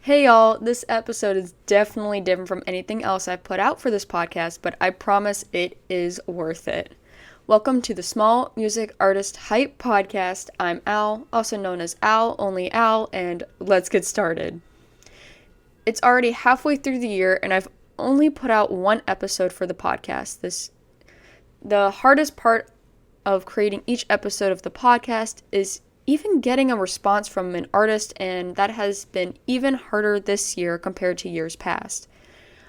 Hey y'all, this episode is definitely different from anything else I've put out for this podcast, but I promise it is worth it. Welcome to the Small Music Artist Hype Podcast. I'm Al, also known as Al, only Al, and let's get started. It's already halfway through the year, and I've only put out one episode for the podcast. The hardest part of creating each episode of the podcast is even getting a response from an artist, and that has been even harder this year compared to years past.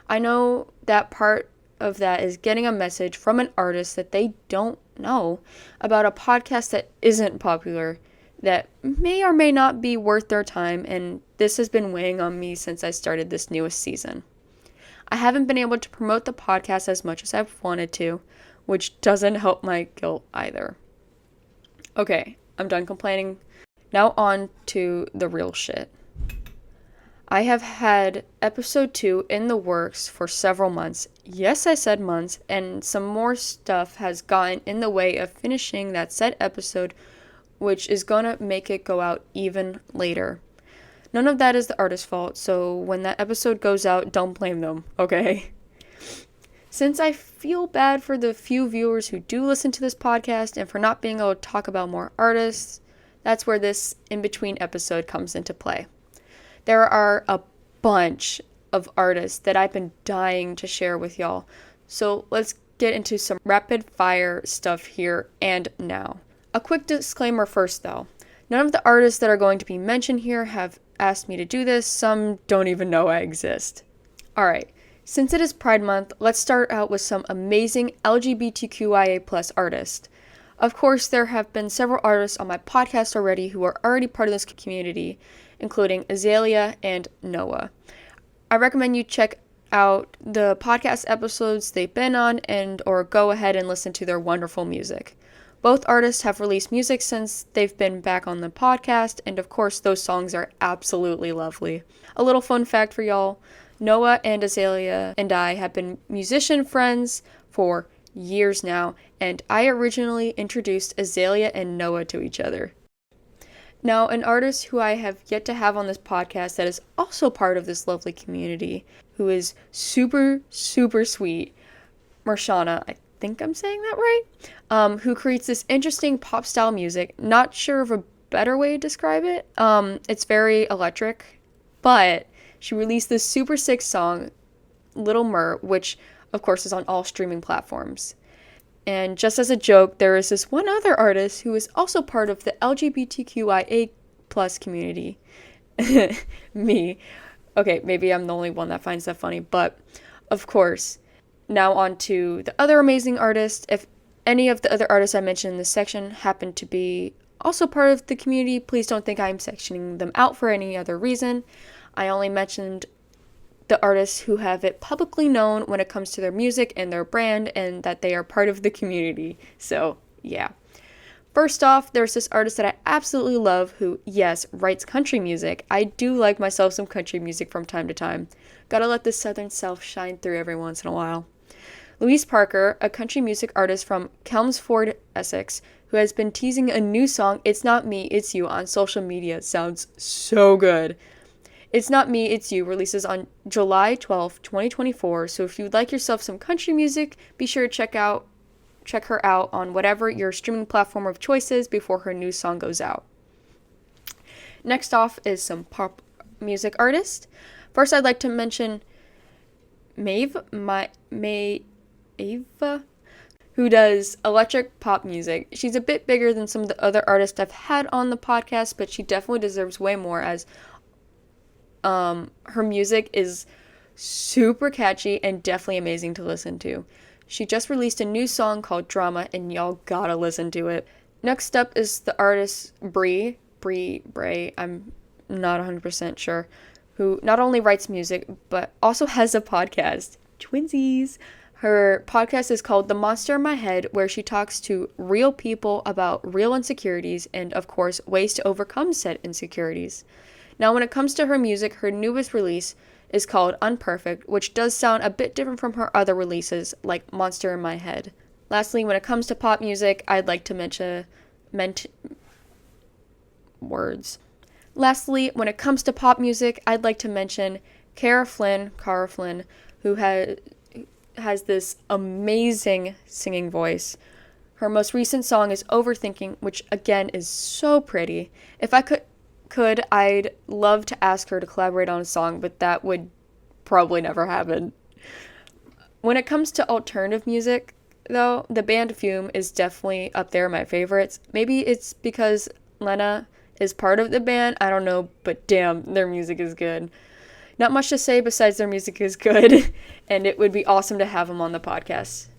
I know that part of that is getting a message from an artist that they don't know about a podcast that isn't popular, that may or may not be worth their time, and this has been weighing on me since I started this newest season. I haven't been able to promote the podcast as much as I've wanted to, which doesn't help my guilt either. Okay, I'm done complaining. Now on to the real shit. I have had episode 2 in the works for several months. Yes, I said months, and some more stuff has gotten in the way of finishing that said episode, which is gonna make it go out even later. None of that is the artist's fault, so when that episode goes out, don't blame them, okay? Since I feel bad for the few viewers who do listen to this podcast and for not being able to talk about more artists, that's where this in-between episode comes into play. There are a bunch of artists that I've been dying to share with y'all, so let's get into some rapid-fire stuff here and now. A quick disclaimer first, though. None of the artists that are going to be mentioned here have asked me to do this. Some don't even know I exist. Alright. Since it is Pride Month, let's start out with some amazing LGBTQIA+ artists. Of course, there have been several artists on my podcast already who are already part of this community, including Azalea and Noah. I recommend you check out the podcast episodes they've been on or go ahead and listen to their wonderful music. Both artists have released music since they've been back on the podcast, and of course, those songs are absolutely lovely. A little fun fact for y'all. Noah and Azalea and I have been musician friends for years now, and I originally introduced Azalea and Noah to each other. Now, an artist who I have yet to have on this podcast that is also part of this lovely community, who is super, super sweet, Marshana, I think I'm saying that right, who creates this interesting pop-style music. Not sure of a better way to describe it. It's very electric, but she released this super sick song, Little Mer, which, of course, is on all streaming platforms. And just as a joke, there is this one other artist who is also part of the LGBTQIA+ community. Me. Okay, maybe I'm the only one that finds that funny, but of course. Now on to the other amazing artists. If any of the other artists I mentioned in this section happen to be also part of the community, please don't think I'm sectioning them out for any other reason. I only mentioned the artists who have it publicly known when it comes to their music and their brand and that they are part of the community. So, yeah. First off, there's this artist that I absolutely love who, yes, writes country music. I do like myself some country music from time to time. Gotta let the southern self shine through every once in a while. Louise Parker, a country music artist from Chelmsford, Essex, who has been teasing a new song, It's Not Me, It's You, on social media. Sounds so good. It's Not Me, It's You releases on July 12th, 2024, so if you'd like yourself some country music, be sure to check her out on whatever your streaming platform of choice is before her new song goes out. Next off is some pop music artists. First, I'd like to mention Maeve, who does electric pop music. She's a bit bigger than some of the other artists I've had on the podcast, but she definitely deserves way more as her music is super catchy and definitely amazing to listen to. She just released a new song called Drama, and y'all gotta listen to it. Next up is the artist Bray, I'm not 100% sure, who not only writes music, but also has a podcast. Twinsies! Her podcast is called The Monster in My Head, where she talks to real people about real insecurities and, of course, ways to overcome said insecurities. Now, when it comes to her music, her newest release is called Unperfect, which does sound a bit different from her other releases, like Monster in My Head. Lastly, when it comes to pop music, I'd like to mention Lastly, when it comes to pop music, I'd like to mention Cara Flynn, who has this amazing singing voice. Her most recent song is Overthinking, which again is so pretty. If I could, I'd love to ask her to collaborate on a song, but that would probably never happen. When it comes to alternative music, though, the band Fume is definitely up there my favorites. Maybe it's because Lena is part of the band, I don't know, but damn, their music is good. Not much to say besides their music is good, and it would be awesome to have them on the podcast.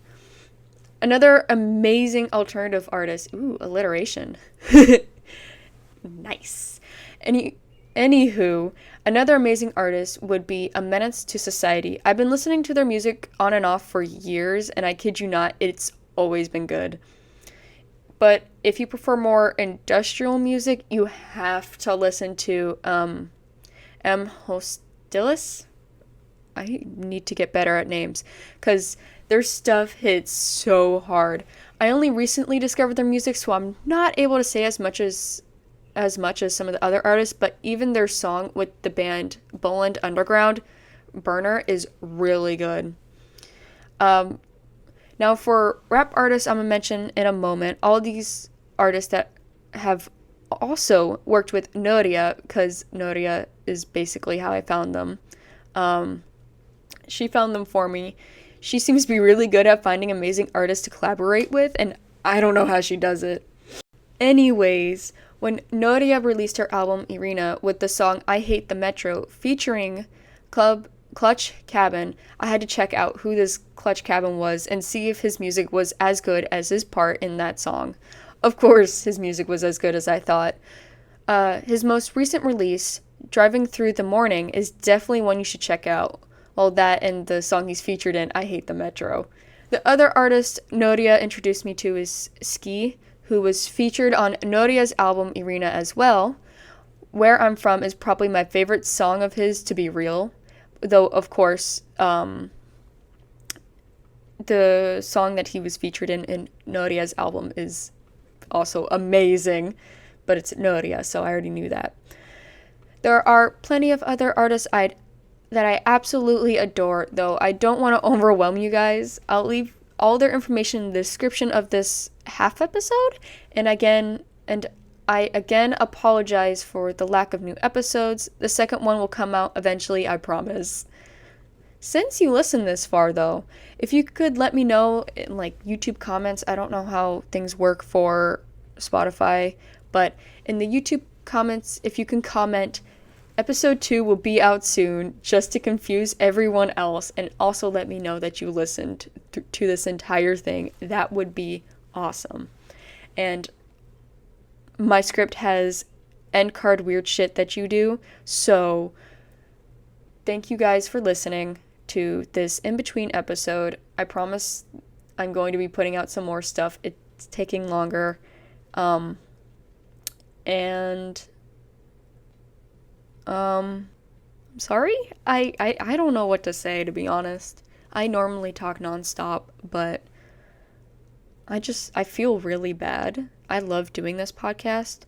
Another amazing alternative artist, alliteration. Nice. Anywho, another amazing artist would be A Menace to Society. I've been listening to their music on and off for years, and I kid you not, it's always been good. But if you prefer more industrial music, you have to listen to M. Hostilis. I need to get better at names, because their stuff hits so hard. I only recently discovered their music, so I'm not able to say as much as some of the other artists, but even their song with the band Boland Underground, Burner, is really good. Now for rap artists, I'm going to mention in a moment all these artists that have also worked with Noria, because Noria is basically how I found them. She found them for me. She seems to be really good at finding amazing artists to collaborate with, and I don't know how she does it. Anyways, when Noria released her album Irina with the song I Hate the Metro featuring Clutch Cabin, I had to check out who this Clutch Cabin was and see if his music was as good as his part in that song. Of course, his music was as good as I thought. His most recent release, Driving Through the Morning, is definitely one you should check out. Well, that and the song he's featured in, I Hate the Metro. The other artist Noria introduced me to is Ski, who was featured on Noria's album Irina as well. Where I'm From is probably my favorite song of his, to be real. Though, of course, the song that he was featured in Noria's album is also amazing. But it's Noria, so I already knew that. There are plenty of other artists that I absolutely adore, though I don't want to overwhelm you guys. I'll leave all their information in the description of this half episode, and I again apologize for the lack of new episodes. The second one will come out eventually, I promise. Since you listened this far, though, if you could let me know in YouTube comments. I don't know how things work for Spotify, but in the YouTube comments, if you can comment, Episode 2 will be out soon, just to confuse everyone else, and also let me know that you listened to this entire thing. That would be awesome. And my script has end card weird shit that you do, so thank you guys for listening to this in-between episode. I promise I'm going to be putting out some more stuff. It's taking longer. I'm sorry? I don't know what to say, to be honest. I normally talk nonstop, but I feel really bad. I love doing this podcast.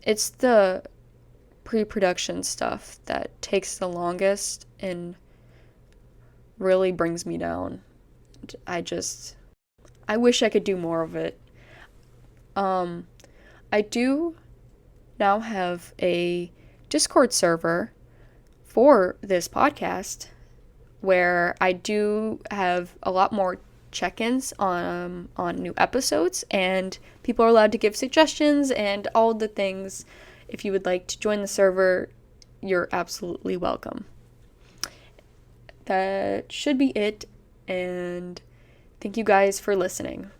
It's the pre-production stuff that takes the longest and really brings me down. I wish I could do more of it. I do now have a Discord server for this podcast where I do have a lot more check-ins on new episodes, and people are allowed to give suggestions and all the things. If you would like to join the server, you're absolutely welcome. That should be it, and thank you guys for listening.